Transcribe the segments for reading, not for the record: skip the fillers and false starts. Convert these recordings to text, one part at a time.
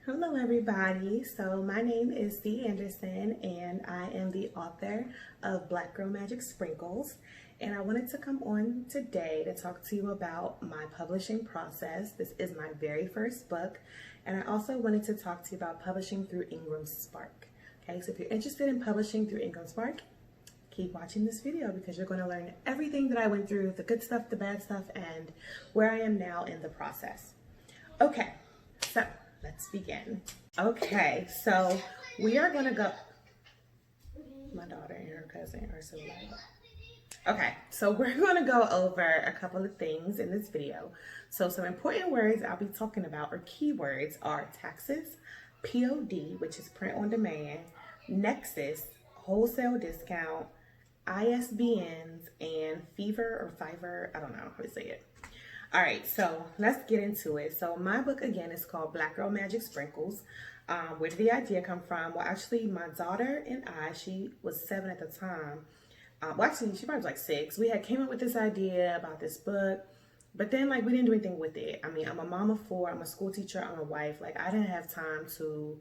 Hello everybody, so my name is Dee Anderson and I am the author of Black Girl Magic Sprinkles, and I wanted to come on today to talk to you about my publishing process. This is my very first book, and I also wanted to talk to you about publishing through Ingram Spark. Okay, so if you're interested in publishing through Ingram Spark, keep watching this video because you're going to learn everything that I went through, the good stuff, the bad stuff, and where I am now in the process. Okay, so let's begin. Okay, so we are gonna go. My daughter and her cousin are so loud. Okay, so we're gonna go over a couple of things in this video. So some important words I'll be talking about, or keywords, are taxes, POD, which is print on demand, nexus, wholesale discount, ISBNs, and fever or fiver, I don't know how to say it. All right, so let's get into it. So my book, again, is called Black Girl Magic Sprinkles. Where did the idea come from? Well, actually, my daughter and I, she was 7 at the time. Well, actually, she probably was like 6. We had came up with this idea about this book, but then, like, we didn't do anything with it. I mean, I'm a mom of 4. I'm a school teacher. I'm a wife. Like, I didn't have time to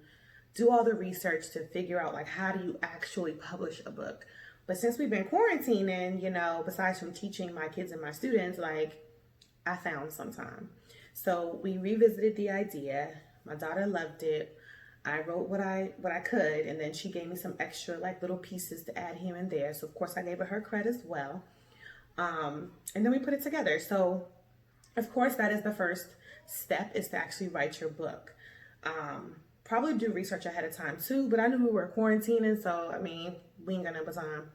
do all the research to figure out, like, how do you actually publish a book? But since we've been quarantining, you know, besides from teaching my kids and my students, like, I found some time. So we revisited the idea. My daughter loved it. I wrote what I could, and then she gave me some extra like little pieces to add here and there. So of course I gave her credit as well. And then we put it together. So of course that is the first step, is to actually write your book. Probably do research ahead of time too, but I knew we were quarantining, so I mean, we ain't got no time.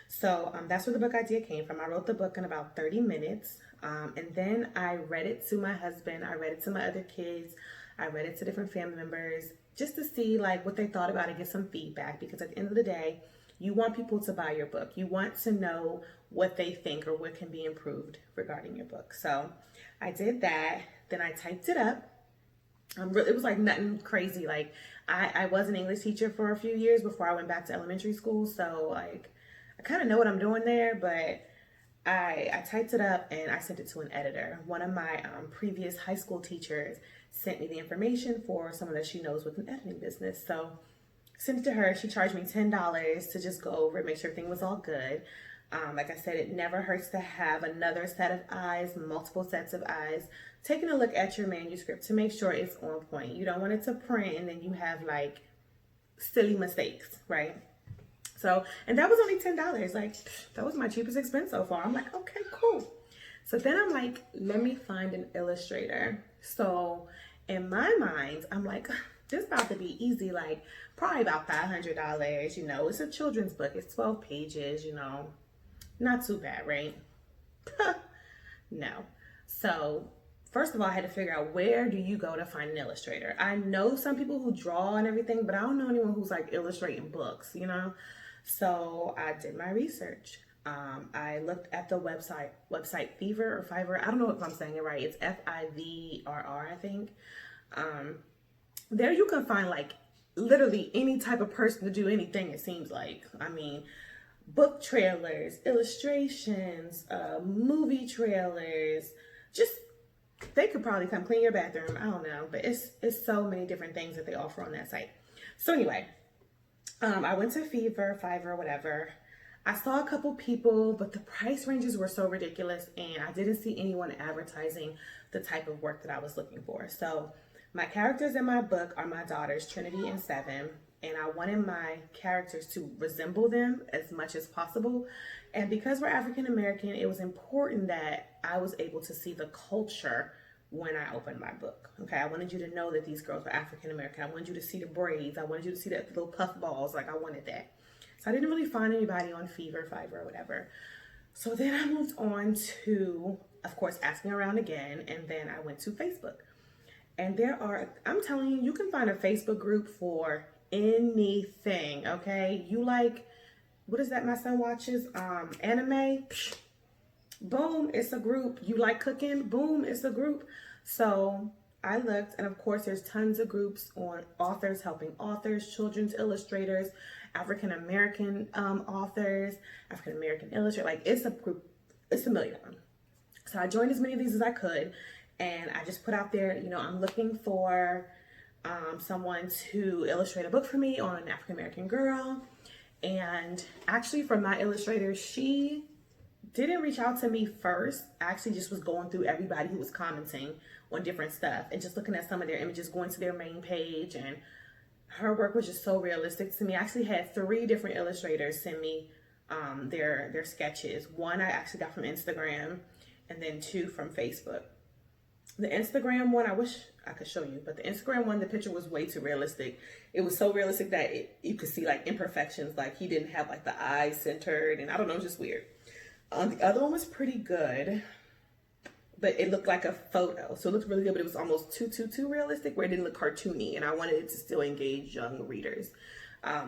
So that's where the book idea came from. I wrote the book in about 30 minutes. And then I read it to my husband. I read it to my other kids. I read it to different family members just to see like what they thought about it, get some feedback, because at the end of the day, you want people to buy your book. You want to know what they think or what can be improved regarding your book. So I did that. Then I typed it up. It was like nothing crazy. Like I was an English teacher for a few years before I went back to elementary school. So like I kind of know what I'm doing there, but I typed it up and I sent it to an editor. One of my previous high school teachers sent me the information for someone that she knows with an editing business. So sent it to her. She charged me $10 to just go over it, make sure everything was all good. Like I said, it never hurts to have another set of eyes, multiple sets of eyes, taking a look at your manuscript to make sure it's on point. You don't want it to print and then you have like silly mistakes, right? So, and that was only $10. Like, that was my cheapest expense so far. I'm like, okay, cool. So then I'm like, let me find an illustrator. So in my mind, I'm like, this is about to be easy, like probably about $500. You know, it's a children's book. It's 12 pages, you know, not too bad, right? No. So first of all, I had to figure out, where do you go to find an illustrator? I know some people who draw and everything, but I don't know anyone who's like illustrating books, you know? So I did my research. I looked at the website Fever or Fiverr. I don't know if I'm saying it right. It's FIVRR, I think. There you can find like literally any type of person to do anything, it seems like. I mean, book trailers, illustrations, movie trailers, just, they could probably come clean your bathroom. I don't know, but it's so many different things that they offer on that site. So anyway, I went to Fever, Fiverr, whatever. I saw a couple people, but the price ranges were so ridiculous, and I didn't see anyone advertising the type of work that I was looking for. So my characters in my book are my daughters, Trinity and Seven, and I wanted my characters to resemble them as much as possible. And because we're African American, it was important that I was able to see the culture when I opened my book. Okay, I wanted you to know that these girls were African American. I wanted you to see the braids. I wanted you to see the little puff balls. Like, I wanted that. So I didn't really find anybody on Fever, Fiverr, or whatever. So then I moved on to, of course, asking around again, and then I went to Facebook. And there are, I'm telling you, you can find a Facebook group for anything, okay? You like, what is that my son watches? Anime? Psh, boom, it's a group. You like cooking? Boom, it's a group. So I looked, and of course there's tons of groups on authors helping authors, children's illustrators, African American authors, African American illustrators. Like, it's a group, it's a million of them. So I joined as many of these as I could, and I just put out there, you know, I'm looking for someone to illustrate a book for me on an African American girl. And actually, for my illustrator, she didn't reach out to me first. I actually just was going through everybody who was commenting on different stuff and just looking at some of their images, going to their main page, and her work was just so realistic to me. I actually had 3 different illustrators send me their sketches. One I actually got from Instagram, and then 2 from Facebook. The Instagram one, I wish I could show you, but the Instagram one, the picture was way too realistic. It was so realistic that you could see like imperfections, like he didn't have like the eyes centered, and I don't know, just weird. The other one was pretty good, but it looked like a photo, so it looked really good, but it was almost too realistic, where it didn't look cartoony, and I wanted it to still engage young readers.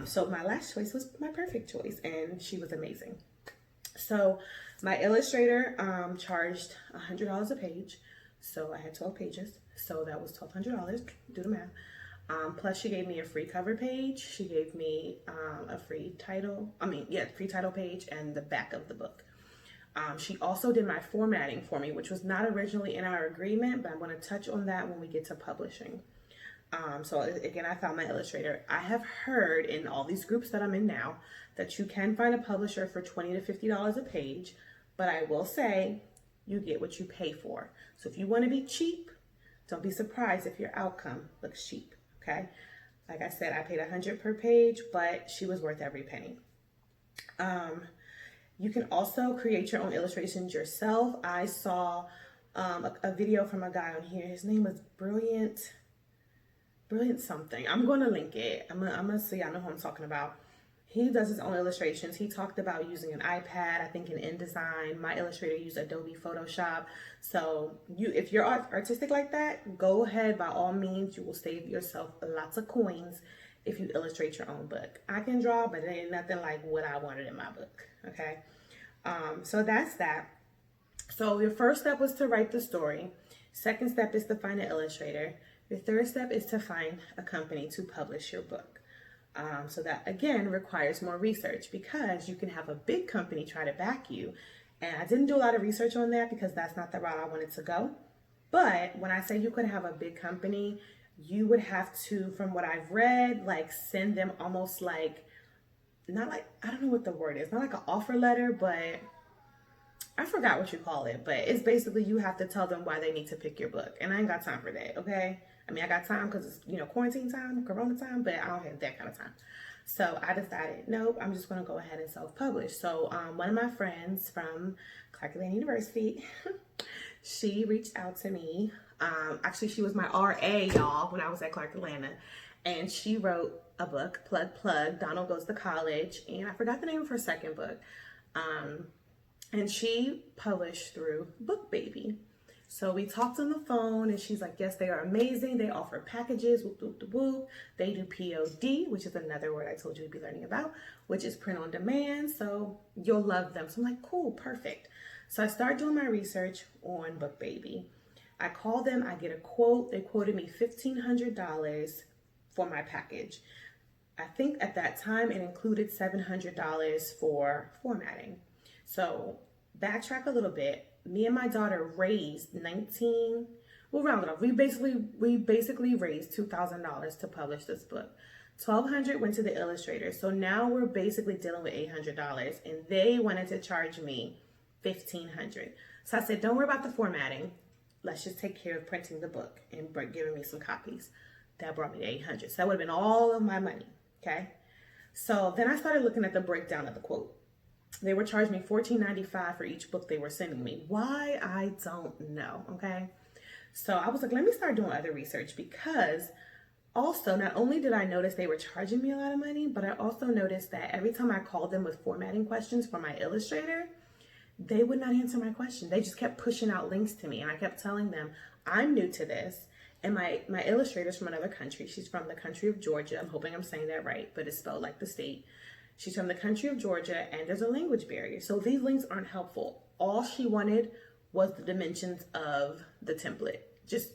So my last choice was my perfect choice, and she was amazing. So my illustrator charged $100 a page. So I had 12 pages, so that was $1,200, do the math. Plus she gave me a free cover page. She gave me a free title, free title page and the back of the book. She also did my formatting for me, which was not originally in our agreement, but I'm going to touch on that when we get to publishing. So again, I found my illustrator. I have heard in all these groups that I'm in now that you can find a publisher for $20 to $50 a page, but I will say you get what you pay for. So if you want to be cheap, don't be surprised if your outcome looks cheap, okay? Like I said, I paid $100 per page, but she was worth every penny. You can also create your own illustrations yourself. I saw a video from a guy on here. His name was Brilliant something. I'm going to link it. I'm gonna so y'all know who I'm talking about. He does his own illustrations. He talked about using an iPad, I think in InDesign. My illustrator used Adobe Photoshop. So if you're artistic like that, go ahead, by all means. You will save yourself lots of coins if you illustrate your own book. I can draw, but it ain't nothing like what I wanted in my book, okay? So that's that. So your first step was to write the story. Second step is to find an illustrator. Your third step is to find a company to publish your book. So that, again, requires more research, because you can have a big company try to back you. And I didn't do a lot of research on that because that's not the route I wanted to go. But when I say you could have a big company, you would have to, from what I've read, like send them almost like, not like, I don't know what the word is, not like an offer letter, but I forgot what you call it. But it's basically you have to tell them why they need to pick your book. And I ain't got time for that, okay? I mean, I got time because it's, quarantine time, corona time, but I don't have that kind of time. So I decided, nope, I'm just going to go ahead and self-publish. So one of my friends from Clark Atlanta University, she reached out to me. Actually, she was my RA, y'all, when I was at Clark Atlanta. And she wrote a book, Plug, Donald Goes to College. And I forgot the name of her second book. And she published through Bookbaby. So we talked on the phone, and she's like, yes, they are amazing. They offer packages, whoop, whoop, whoop, whoop. They do POD, which is another word I told you to be learning about, which is print on demand. So you'll love them. So I'm like, cool, perfect. So I start doing my research on Bookbaby. I call them, I get a quote. They quoted me $1,500 for my package. I think at that time it included $700 for formatting. So backtrack a little bit. Me and my daughter raised we'll round it off. We basically raised $2,000 to publish this book. $1,200 went to the illustrator. So now we're basically dealing with $800, and they wanted to charge me $1,500. So I said, don't worry about the formatting. Let's just take care of printing the book and giving me some copies. That brought me to $800. So that would have been all of my money, okay? So then I started looking at the breakdown of the quote. They were charging me $14.95 for each book they were sending me. Why? I don't know, okay? So I was like, let me start doing other research, because also, not only did I notice they were charging me a lot of money, but I also noticed that every time I called them with formatting questions for my illustrator, they would not answer my question. They just kept pushing out links to me, and I kept telling them, I'm new to this, and my illustrator's from another country. She's from the country of Georgia. I'm hoping I'm saying that right, but it's spelled like the state. She's from the country of Georgia, and there's a language barrier. So these links aren't helpful. All she wanted was the dimensions of the template.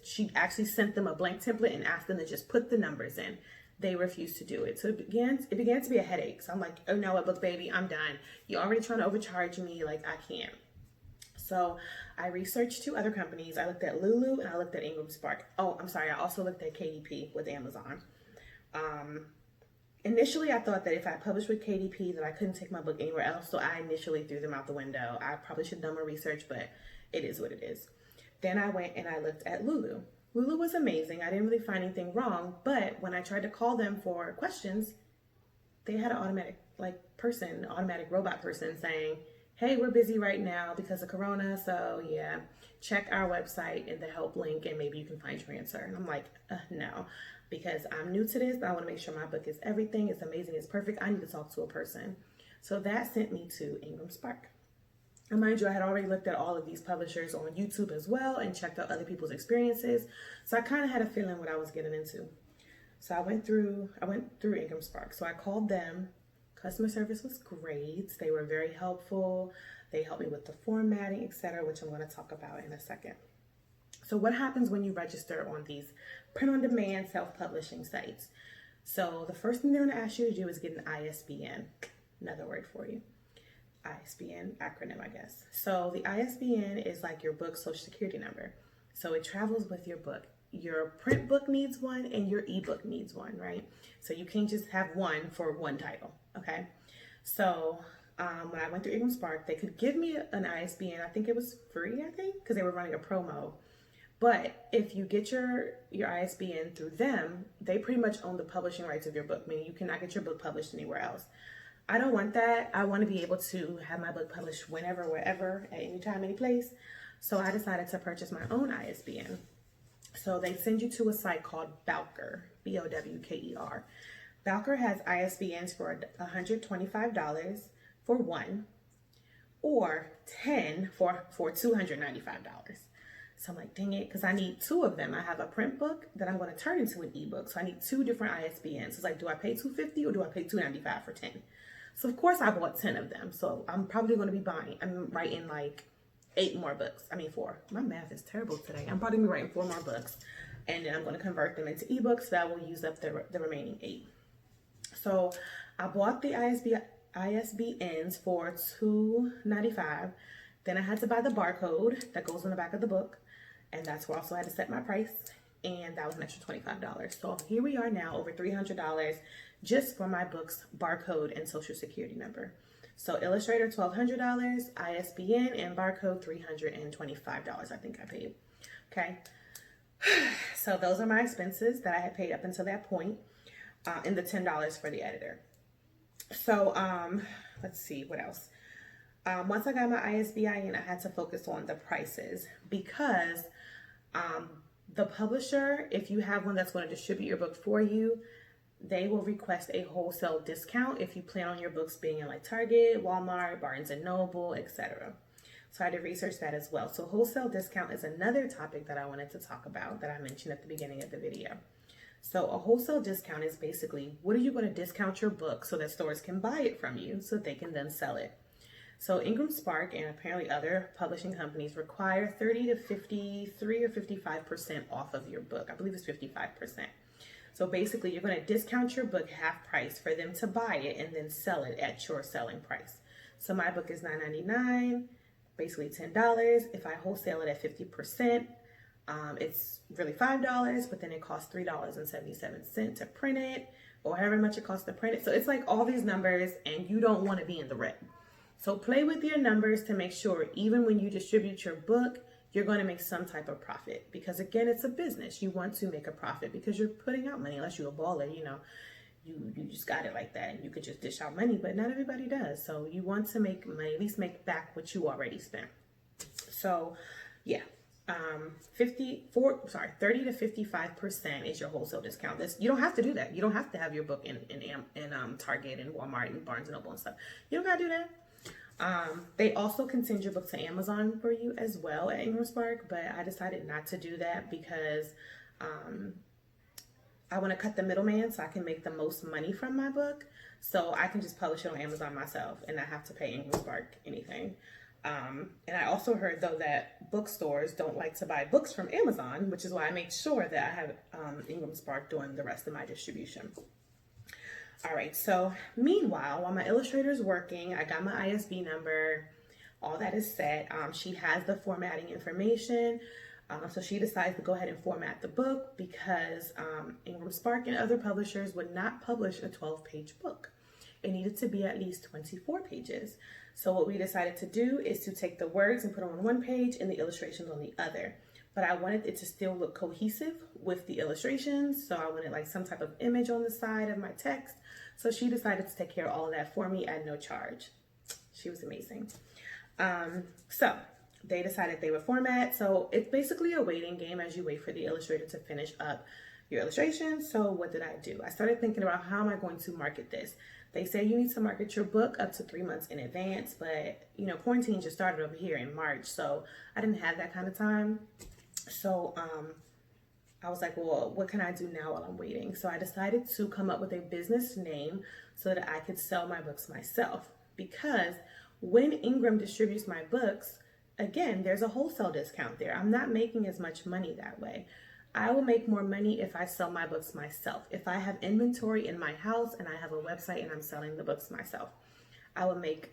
She actually sent them a blank template and asked them to just put the numbers in. They refused to do it. So it began to be a headache. So I'm like, oh no, Bookbaby, I'm done. You're already trying to overcharge me. Like, I can't. So I researched two other companies. I looked at Lulu and I looked at Ingram Spark. Oh, I'm sorry. I also looked at KDP with Amazon. Initially, I thought that if I published with KDP that I couldn't take my book anywhere else. So I initially threw them out the window. I probably should have done more research, but it is what it is. Then I went and I looked at Lulu. Lulu was amazing. I didn't really find anything wrong, but when I tried to call them for questions, they had an automatic automatic robot person saying, hey, we're busy right now because of Corona. So yeah, check our website in the help link and maybe you can find your answer. And I'm like, no, because I'm new to this. I want to make sure my book is everything. It's amazing. It's perfect. I need to talk to a person. So that sent me to Ingram Spark. And mind you, I had already looked at all of these publishers on YouTube as well and checked out other people's experiences. So I kind of had a feeling what I was getting into. So I went through Ingram Spark. So I called them. Customer service was great. They were very helpful. They helped me with the formatting, etc., which I'm going to talk about in a second. So what happens when you register on these print-on-demand self-publishing sites? So the first thing they're going to ask you to do is get an ISBN. Another word for you. ISBN acronym, I guess. So the ISBN is like your book's social security number. So it travels with your book. Your print book needs one and your ebook needs one, right? So you can't just have one for one title, okay? So when I went through Ingram Spark, they could give me an ISBN. I think it was free, because they were running a promo. But if you get your ISBN through them, they pretty much own the publishing rights of your book, meaning you cannot get your book published anywhere else. I don't want that. I want to be able to have my book published whenever, wherever, at any time, any place. So I decided to purchase my own ISBN. So they send you to a site called Bowker, Bowker. Bowker has ISBNs for $125 for one, or 10 for $295. So I'm like, dang it, because I need two of them. I have a print book that I'm going to turn into an ebook. So I need two different ISBNs. It's like, do I pay $250 or do I pay $295 for 10? So of course I bought 10 of them. So I'm probably going to be I'm writing like 8 more books. I mean 4. My math is terrible today. I'm probably going to be writing 4 more books. And then I'm going to convert them into ebooks. That will use up the remaining 8. So I bought the ISBNs for $295. Then I had to buy the barcode that goes on the back of the book. And that's where also I had to set my price. And that was an extra $25. So here we are now, over $300 just for my book's barcode and social security number. So Illustrator, $1,200, ISBN and barcode, $325, I think I paid. Okay. So those are my expenses that I had paid up until that point, and the $10 for the editor. So let's see what else. Once I got my ISBN, I had to focus on the prices because the publisher, if you have one that's going to distribute your book for you, they will request a wholesale discount if you plan on your books being in like Target, Walmart, Barnes & Noble, etc. So I had to research that as well. So wholesale discount is another topic that I wanted to talk about that I mentioned at the beginning of the video. So a wholesale discount is basically, what are you going to discount your book so that stores can buy it from you so they can then sell it? So Ingram Spark and apparently other publishing companies require 30 to 53 or 55% off of your book. I believe it's 55%. So basically you're going to discount your book half price for them to buy it and then sell it at your selling price. So my book is $9.99, basically $10. If I wholesale it at 50%, it's really $5, but then it costs $3.77 to print it, or however much it costs to print it. So it's like all these numbers, and you don't want to be in the red. So play with your numbers to make sure even when you distribute your book, you're going to make some type of profit. Because again, it's a business. You want to make a profit because you're putting out money. Unless you're a baller, you know, you just got it like that and you could just dish out money, but not everybody does. So you want to make money, at least make back what you already spent. So yeah, 30 to 55% is your wholesale discount. You don't have to do that. You don't have to have your book in Target and Walmart and Barnes & Noble and stuff. You don't got to do that. They also can send your book to Amazon for you as well at Ingram Spark, but I decided not to do that because I want to cut the middleman so I can make the most money from my book. So I can just publish it on Amazon myself and not have to pay Ingram Spark anything. And I also heard though that bookstores don't like to buy books from Amazon, which is why I made sure that I have Ingram Spark doing the rest of my distribution. All right, so meanwhile, while my illustrator is working, I got my ISB number, all that is set. She has the formatting information. So she decides to go ahead and format the book because Ingram Spark and other publishers would not publish a 12-page book. It needed to be at least 24 pages. So what we decided to do is to take the words and put them on one page and the illustrations on the other. But I wanted it to still look cohesive with the illustrations. So I wanted like some type of image on the side of my text. So she decided to take care of all of that for me at no charge. She was amazing. So they decided they would format. So it's basically a waiting game as you wait for the illustrator to finish up your illustration. So what did I do? I started thinking about how am I going to market this? They say you need to market your book up to 3 months in advance, but you know, quarantine just started over here in March. So I didn't have that kind of time. So I was like, well, what can I do now while I'm waiting? So I decided to come up with a business name so that I could sell my books myself. Because when Ingram distributes my books, again, there's a wholesale discount there. I'm not making as much money that way. I will make more money if I sell my books myself. If I have inventory in my house and I have a website and I'm selling the books myself, I will make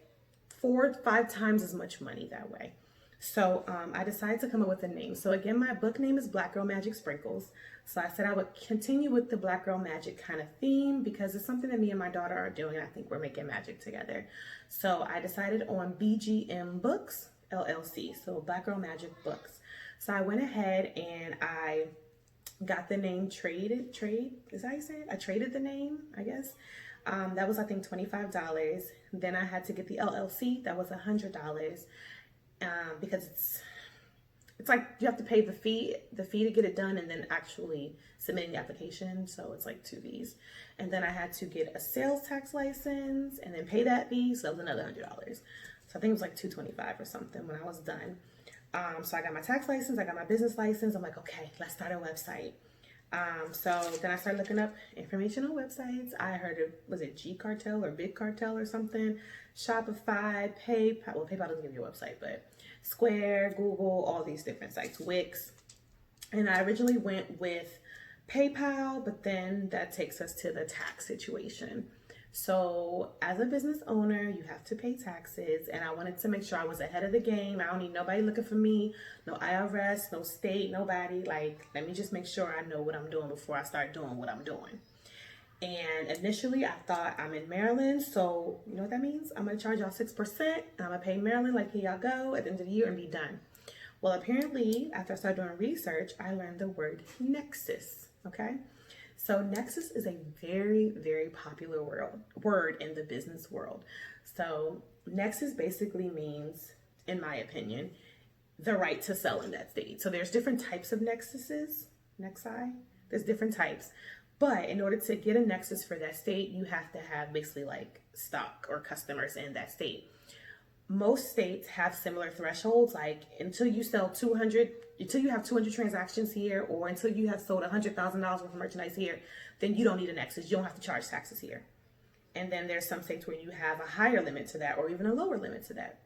4 to 5 times as much money that way. So I decided to come up with a name. So again, my book name is Black Girl Magic Sprinkles. So I said I would continue with the Black Girl Magic kind of theme because it's something that me and my daughter are doing. I think we're making magic together. So I decided on BGM Books, LLC. So Black Girl Magic Books. So I went ahead and I got the name trade, is that how you say it? I traded the name, I guess. That was, I think, $25. Then I had to get the LLC. That was $100. Because it's like you have to pay the fee to get it done and then actually submitting the application. So it's like 2 fees. And then I had to get a sales tax license and then pay that fee. So it was another $100. So I think it was like $225 or something when I was done. So I got my tax license, I got my business license. I'm like, okay, let's start a website. So then I started looking up information on websites. I heard of, was it G Cartel or Big Cartel or something? Shopify, PayPal. Well, PayPal doesn't give you a website, but Square, Google, all these different sites, Wix. And I originally went with PayPal, but then that takes us to the tax situation. So as a business owner, you have to pay taxes, and I wanted to make sure I was ahead of the game. I don't need nobody looking for me, no IRS, no state, nobody. Like, let me just make sure I know what I'm doing before I start doing what I'm doing. And initially I thought I'm in Maryland, so you know what that means? I'm gonna charge y'all 6%, and I'm gonna pay Maryland like here y'all go at the end of the year and be done. Well, apparently after I started doing research, I learned the word nexus, okay? So nexus is a very, very popular word in the business world. So nexus basically means, in my opinion, the right to sell in that state. So there's different types of nexuses, nexi, there's different types. But in order to get a nexus for that state, you have to have basically like stock or customers in that state. Most states have similar thresholds, like until you have 200 transactions here, or until you have sold $100,000 worth of merchandise here, then you don't need a nexus. You don't have to charge taxes here. And then there's some states where you have a higher limit to that or even a lower limit to that.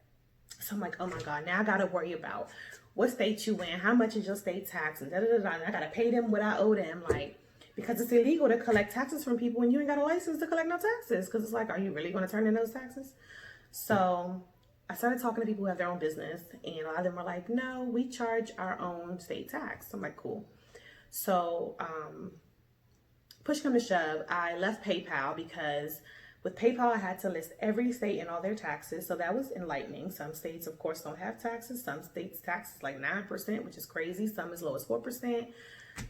So I'm like, oh my God, now I got to worry about what state you in, how much is your state tax, and and I got to pay them what I owe them, like, because it's illegal to collect taxes from people when you ain't got a license to collect no taxes. Because it's like, are you really going to turn in those taxes? So I started talking to people who have their own business, and a lot of them were like, no, we charge our own state tax. I'm like, cool. So push come to shove, I left PayPal because with PayPal, I had to list every state and all their taxes. So that was enlightening. Some states, of course, don't have taxes. Some states taxes like 9%, which is crazy. Some as low as 4%.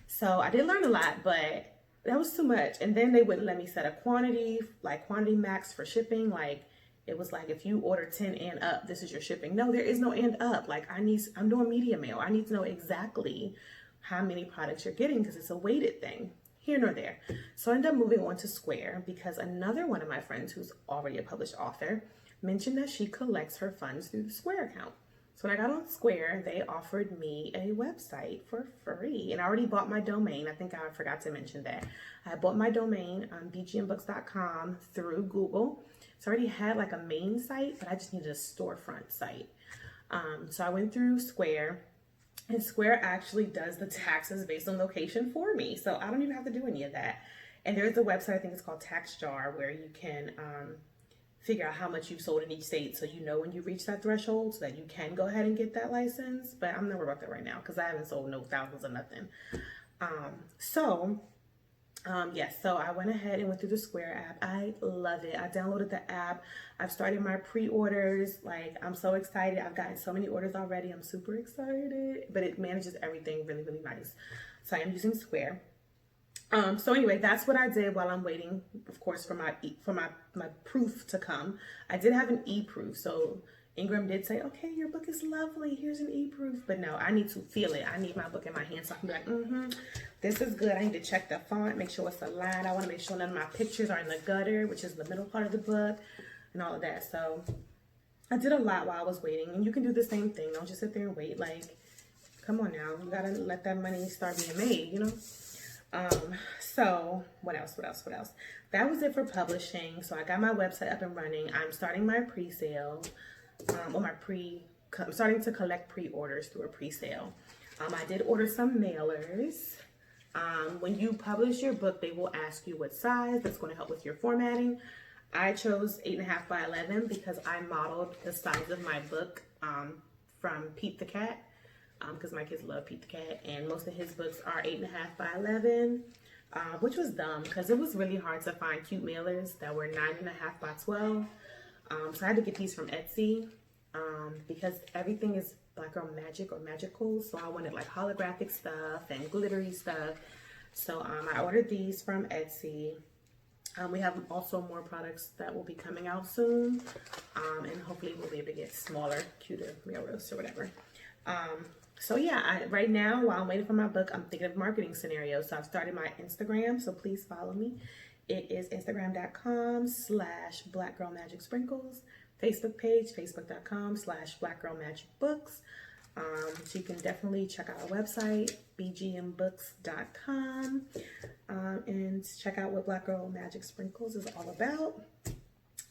So I did learn a lot, but that was too much. And then they wouldn't let me set a quantity, like quantity max for shipping. Like, it was like, if you order 10 and up, this is your shipping. No, there is no and up. Like, I'm doing media mail. I need to know exactly how many products you're getting because it's a weighted thing. Here nor there. So I ended up moving on to Square because another one of my friends who's already a published author mentioned that she collects her funds through the Square account. So when I got on Square, they offered me a website for free. And I already bought my domain. I think I forgot to mention that. I bought my domain on bgmbooks.com through Google. So I already had like a main site, but I just needed a storefront site. So I went through Square, and Square actually does the taxes based on location for me. So I don't even have to do any of that. And there's a website, I think it's called TaxJar, where you can figure out how much you've sold in each state so you know when you reach that threshold so that you can go ahead and get that license. But I'm not worried about that right now because I haven't sold no thousands or nothing. Yes, so I went ahead and went through the Square app. I love it. I downloaded the app. I've started my pre-orders. Like, I'm so excited. I've gotten so many orders already. I'm super excited, but it manages everything really, really nice. So I am using Square. So anyway, that's what I did while I'm waiting, of course, for my proof to come. I did have an e-proof, so Ingram did say, okay, your book is lovely. Here's an e-proof. But no, I need to feel it. I need my book in my hand so I can be like, this is good. I need to check the font, make sure it's aligned. I want to make sure none of my pictures are in the gutter, which is the middle part of the book, and all of that. So I did a lot while I was waiting. And you can do the same thing. Don't just sit there and wait. Like, come on now. You got to let that money start being made, you know? So what else? That was it for publishing. So I got my website up and running. I'm starting my pre-sale. I'm starting to collect pre-orders through a pre-sale. I did order some mailers. When you publish your book, they will ask you what size. That's going to help with your formatting. I chose 8.5 by 11 because I modeled the size of my book from Pete the Cat, because my kids love Pete the Cat, and most of his books are 8.5 by 11, which was dumb because it was really hard to find cute mailers that were 9.5 by 12. So I had to get these from Etsy because everything is Black Girl Magic or magical. So I wanted like holographic stuff and glittery stuff. So I ordered these from Etsy. We have also more products that will be coming out soon. And hopefully we'll be able to get smaller, cuter mailers or whatever. So yeah, right now, while I'm waiting for my book, I'm thinking of marketing scenarios. So I've started my Instagram, so please follow me. It is instagram.com/blackgirlmagicsprinkles. Facebook page, facebook.com/blackgirlmagicbooks. So you can definitely check out our website, bgmbooks.com, and check out what Black Girl Magic Sprinkles is all about.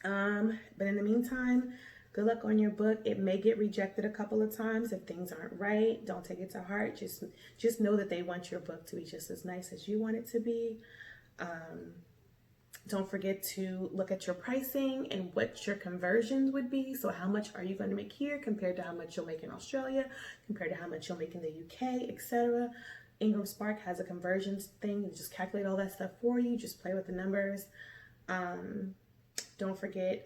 But in the meantime, good luck on your book. It may get rejected a couple of times if things aren't right. Don't take it to heart. Just know that they want your book to be just as nice as you want it to be. Don't forget to look at your pricing and what your conversions would be. So how much are you going to make here compared to how much you'll make in Australia, compared to how much you'll make in the UK, etc. Ingram Spark has a conversions thing. You just calculate all that stuff for you. Just play with the numbers. Don't forget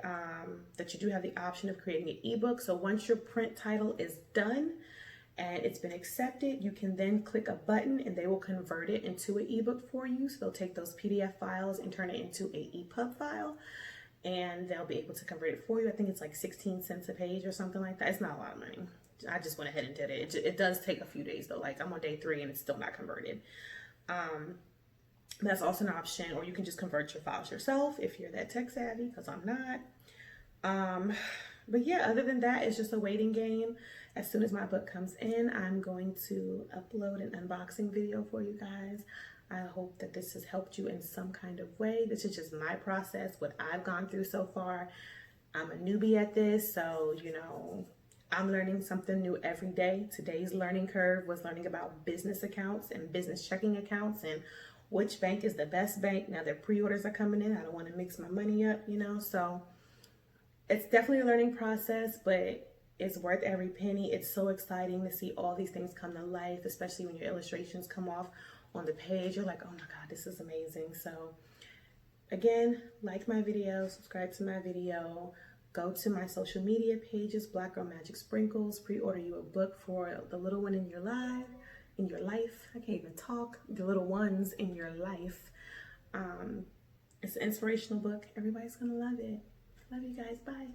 that you do have the option of creating an ebook. So once your print title is done and it's been accepted, you can then click a button and they will convert it into an ebook for you. So they'll take those PDF files and turn it into a EPUB file, and they'll be able to convert it for you. I think it's like 16 cents a page or something like that. It's not a lot of money. I just went ahead and did it. It does take a few days though. Like I'm on day 3 and it's still not converted. That's also an option, or you can just convert your files yourself if you're that tech savvy, because I'm not. But yeah, other than that, it's just a waiting game. As soon as my book comes in, I'm going to upload an unboxing video for you guys. I hope that this has helped you in some kind of way. This is just my process, what I've gone through so far. I'm a newbie at this, so, you know, I'm learning something new every day. Today's learning curve was learning about business accounts and business checking accounts and which bank is the best bank. Now their pre-orders are coming in. I don't want to mix my money up, you know, so it's definitely a learning process, but it's worth every penny. It's so exciting to see all these things come to life, especially when your illustrations come off on the page. You're like, oh my God, this is amazing. So again, like my video, subscribe to my video, go to my social media pages, Black Girl Magic Sprinkles, pre-order you a book for the little one in your life. I can't even talk. The little ones in your life. It's an inspirational book. Everybody's gonna love it. Love you guys. Bye.